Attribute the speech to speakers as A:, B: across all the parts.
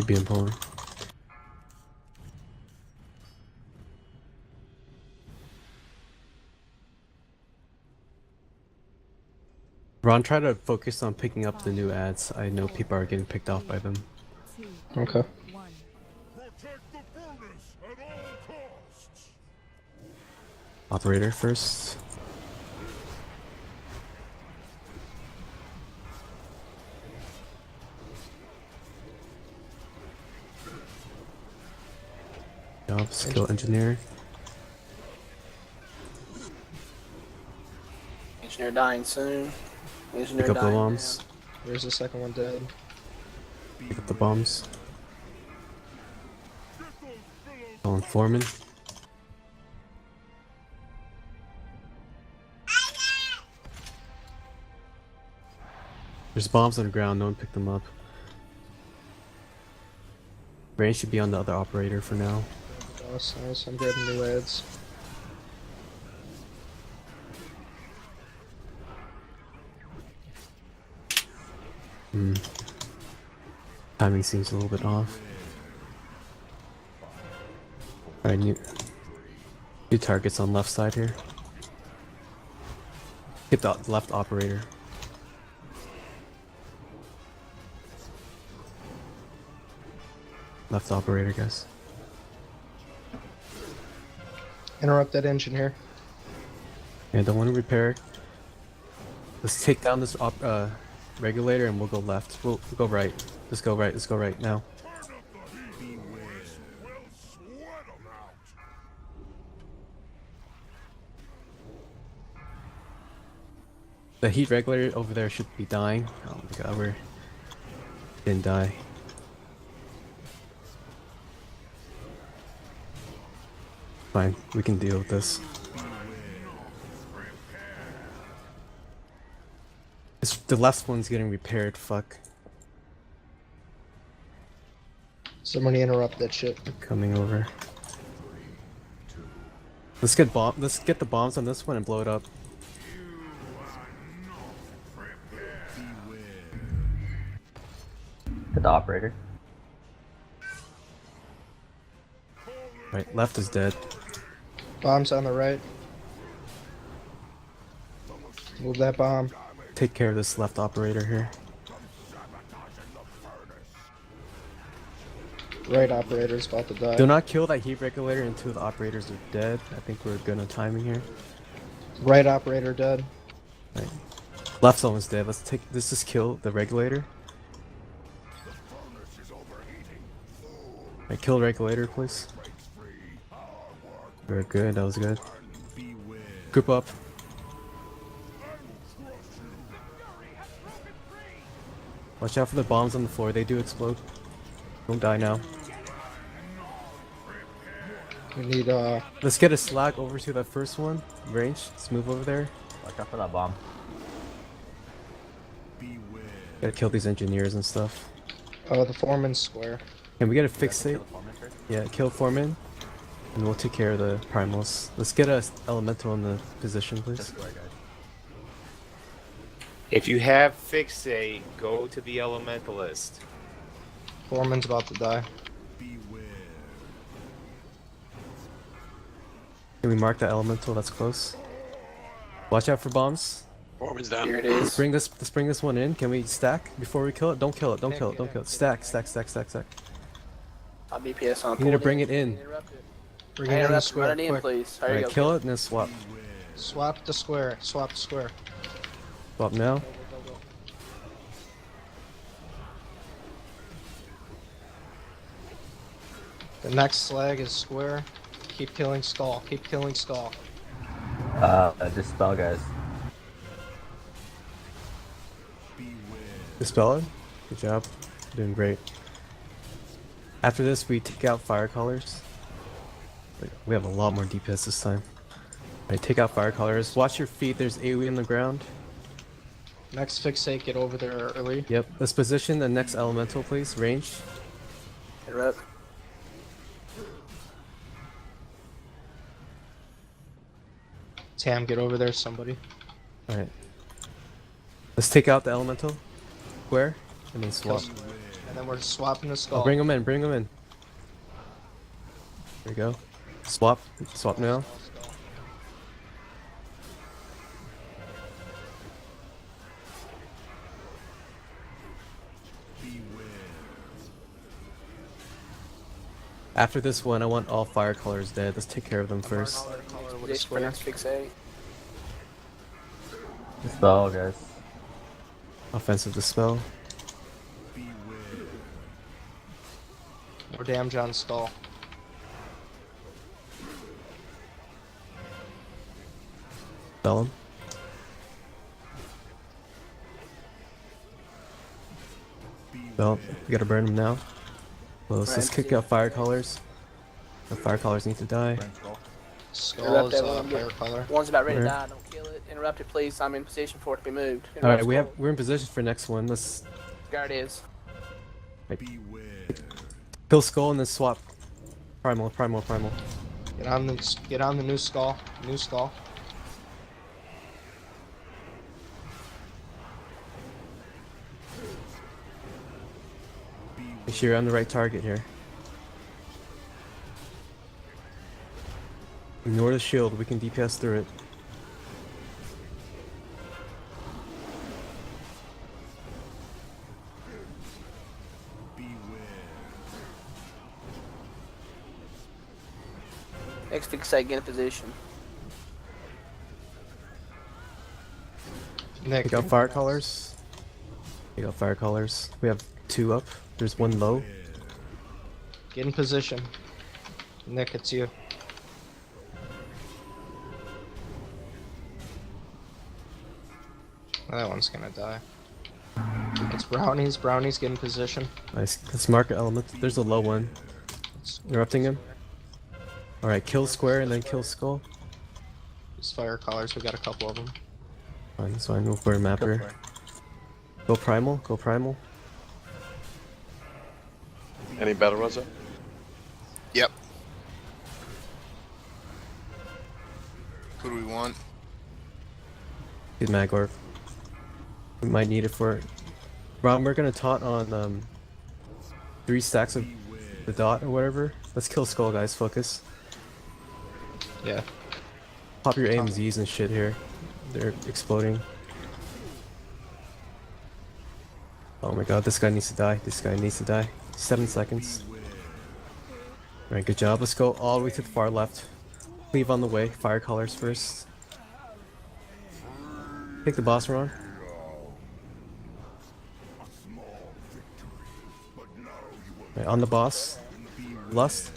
A: Being pulling. Ron, try to focus on picking up the new ads. I know people are getting picked off by them.
B: Okay.
A: Operator first. Job, skill engineer.
C: Engineer dying soon. Engineer
A: Pick up the
C: dying
A: bombs.
B: Where's the second one dead?
A: Pick up the bombs. Calling foreman. There's bombs on the ground, no one picked them up. Brain should be on the other operator for now.
B: Nice. I'm grabbing new ads.
A: Timing seems a little bit off. Alright, new targets on left side here. Hit the left operator. Left operator, guys.
B: Interrupt that engine here.
A: Yeah, don't want to repair. Let's take down this regulator and we'll go left. We'll go right. Let's go right. Let's go right now. The heat regulator over there should be dying. Oh my god, we didn't die. Fine, we can deal with this. The left one's getting repaired, fuck.
B: Somebody interrupt that shit.
A: Coming over. Let's get the bombs on this one and blow it up.
D: Hit the operator.
A: Right, left is dead.
B: Bomb's on the right. Move that bomb.
A: Take care of this left operator here.
B: Right operator's about to die.
A: Do not kill that heat regulator until the operators are dead. I think we're good on timing here.
B: Right operator dead.
A: Right. Left one's dead. Let's just kill the regulator. Right, kill the regulator, please. Very good, that was good. Group up. Watch out for the bombs on the floor, they do explode. Don't die now.
B: We need
A: Let's get a slag over to that first one. Range, let's move over there.
D: Watch out for that bomb.
A: Gotta kill these engineers and stuff.
B: the foreman's square.
A: Can we get a fixate?
D: Kill the foreman first.
A: Yeah, kill foreman. And we'll take care of the primals. Let's get a elemental in the position, please.
D: Just go right, guys.
E: If you have fixate, go to the elementalist.
B: Foreman's about to die.
A: Can we mark that elemental that's close? Watch out for bombs.
F: Foreman's down.
C: Here it is.
A: Let's bring this one in. Can we stack before we kill it? Don't kill it, don't kill it, don't kill it. Stack.
C: I'll BPS on.
A: You need to bring it in.
B: Bring it in the square.
C: Run it in,
B: Quick.
C: please. There you
A: Alright,
C: go.
A: kill it and then swap.
B: Swap the square. Swap the square.
A: Swap now.
B: The next slag is square. Keep killing skull. Keep killing skull.
D: Dispel, guys.
A: Dispel it. Good job. Doing great. After this, we take out fire colors. We have a lot more DPS this time. Alright, take out fire colors. Watch your feet. There's AoE on the ground.
B: Next fixate, get over there early.
A: Yep. Let's position the next elemental, please. Range.
C: Interrupt.
B: Tam, get over there, somebody.
A: Alright. Let's take out the elemental. Square. And then swap.
B: then we're swapping the skull.
A: Oh, bring him in, bring him in. There we go. Swap now.
B: Skull.
A: After this one, I want all fire colors dead. Let's take care of them first.
B: Color with a
C: Position for
B: square.
C: next fixate.
D: Dispel, guys.
A: Offensive dispel.
B: More damage on skull.
A: Spell him. Spell. We gotta burn him now. Well, let's kick out fire colors. The fire colors need to die.
B: Skull is
C: Interrupt
B: fire color.
C: One's about ready to
A: Where?
C: die. Don't kill it. Interrupt it, please. I'm in position for it to be moved.
A: All right,
C: Interrupt
A: we're in position for next one. Let's
C: Guard is.
A: kill skull and then swap. Primal.
B: Get on the new skull. New skull.
A: Make sure you're on the right target here. Ignore the shield. We can DPS through it.
C: Next fixate, get in position.
B: Nick.
A: Take out fire colors. Take out fire colors. We have 2 up. There's 1 low.
B: Get in position. Nick, it's you. That one's gonna die. It's brownies. Brownies, get in position.
A: Nice. Let's mark an element. There's a low one. Interrupting him. Alright, kill square and then kill skull.
B: These fire colors, we got a couple of them.
A: Fine, that's fine. We'll burn mapper. Go primal.
F: Any battle runs up?
G: Yep. Who do we want?
A: Get Magorv. We might need it for... Ron, we're gonna taunt on 3 stacks of the dot or whatever. Let's kill skull, guys. Focus.
B: Yeah.
A: Pop your AMZs and shit here. They're exploding. Oh my god, this guy needs to die. 7 seconds. Alright, good job. Let's go all the way to the far left. Leave on the way. Fire colors first. Take the boss, Ron. Right, on the boss. Lust.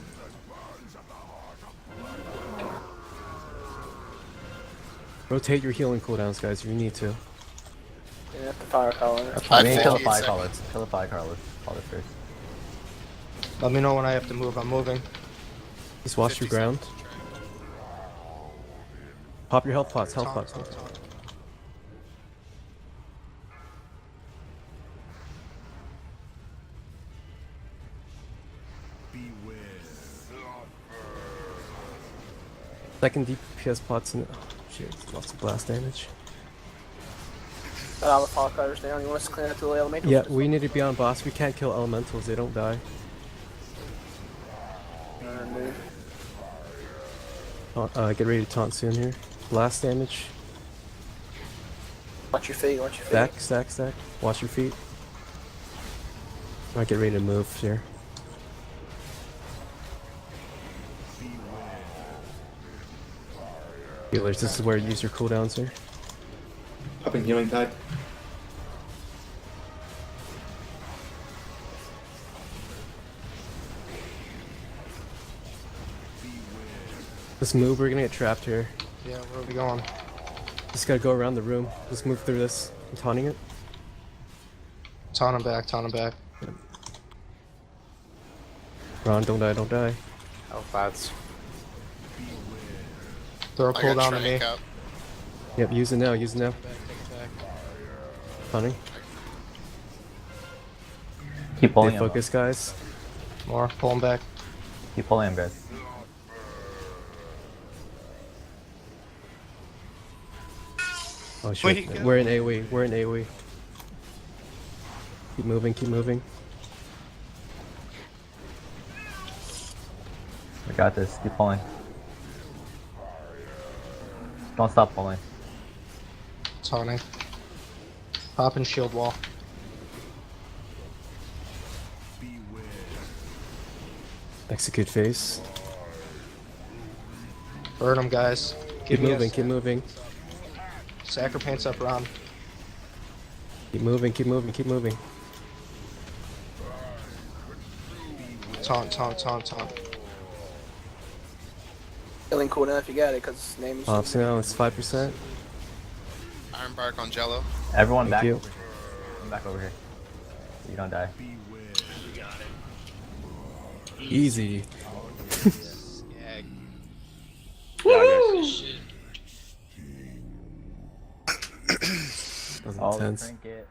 A: Rotate your healing cooldowns, guys, if you need to.
C: Get up the fire color.
D: I mean, kill the
G: 58
D: fire
G: seconds.
D: colors. Kill the fire colors. Colors first.
B: Let me know when I have to move. I'm moving.
A: Just watch your
G: 50
A: ground.
G: seconds to try.
A: Pop your health pots,
B: Taunt, taunt.
A: Second DPS pots in it. Oh, shit, lots of blast damage.
C: Got all the fire colors down. You want us to clean up the elementals?
A: Yeah, we need to be on boss. We can't kill elementals, they don't die.
C: Move.
A: Get ready to taunt soon here. Blast damage.
C: Watch your feet. Watch your feet.
A: Stack. Watch your feet. Might get ready to move here. Healers, this is where you use your cooldowns here.
H: Popping healing tide.
A: Let's move, we're gonna get trapped here.
B: Yeah, where are we going?
A: Just gotta go around the room. Let's move through this. I'm taunting it.
B: Taunt him back.
A: Ron, don't die.
E: Oh, that's
B: Throw a
G: I got
B: cooldown to
G: Trank
B: me.
G: out.
A: Yep, use it now.
B: Take it back.
A: Taunting.
D: Keep pulling
A: Stay
D: him.
A: focused, guys.
B: More. Pull him back.
D: Keep pulling him, guys.
A: Oh shit,
G: Wait,
A: we're in AoE. Keep moving.
D: We got this. Keep pulling. Don't stop pulling.
B: Taunting. Popping shield wall.
A: Execute face.
B: Burn them, guys.
A: Keep
B: me a
A: moving, keep moving.
B: Sacker pants up, Ron.
A: Keep moving, keep moving, keep moving.
B: Taunt, taunt, taunt, taunt.
C: Healing cooldown if you got it, because name is.
A: Off now, it's 5%.
G: Iron Bark on Jello.
D: Everyone
A: Thank
D: back
A: you.
D: over here. Come back over here. You don't die.
A: Easy.
G: Yeah.
A: That was
D: Oh, the
A: intense.
D: trinket.